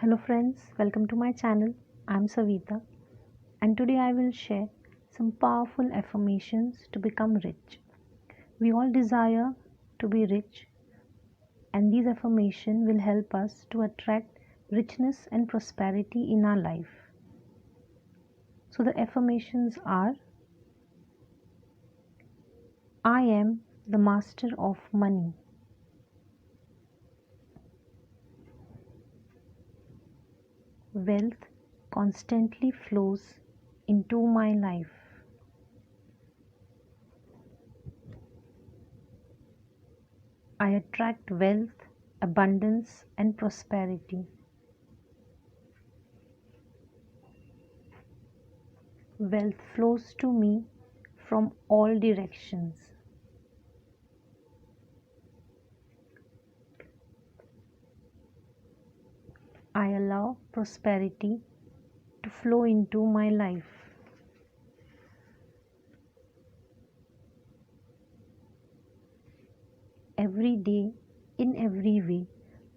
Hello friends, welcome to my channel. I'm Savita and today I will share some powerful affirmations to become rich. We all desire to be rich and these affirmations will help us to attract richness and prosperity in our life. So the affirmations are: I am the master of money. Wealth constantly flows into my life. I attract wealth, abundance, and prosperity. Wealth flows to me from all directions. I allow prosperity to flow into my life. Every day, in every way,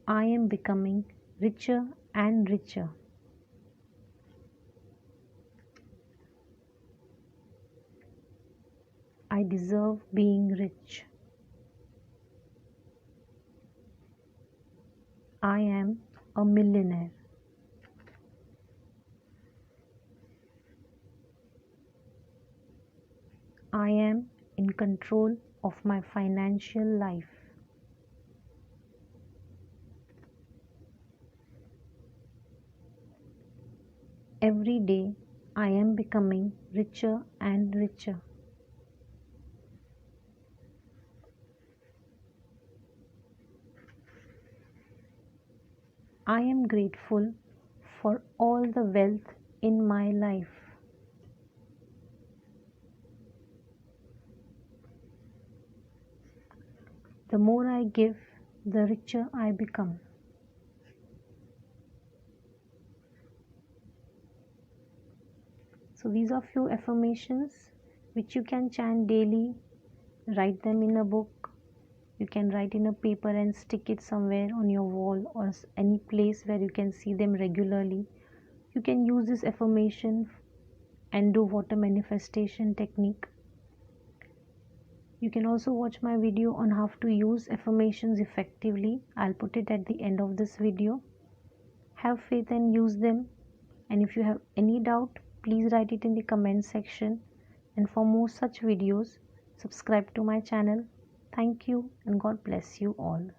I am becoming richer and richer. I deserve being rich. I am a millionaire. I am in control of my financial life. Every day, I am becoming richer and richer. I am grateful for all the wealth in my life. The more I give, the richer I become. So these are few affirmations which you can chant daily. Write them in a book. You can write in a paper and stick it somewhere on your wall or any place where you can see them regularly. You can use this affirmation and do water manifestation technique. You can also watch my video on how to use affirmations effectively. I'll put it at the end of this video. Have faith and use them. And if you have any doubt, please write it in the comment section. And for more such videos, subscribe to my channel. Thank you and God bless you all.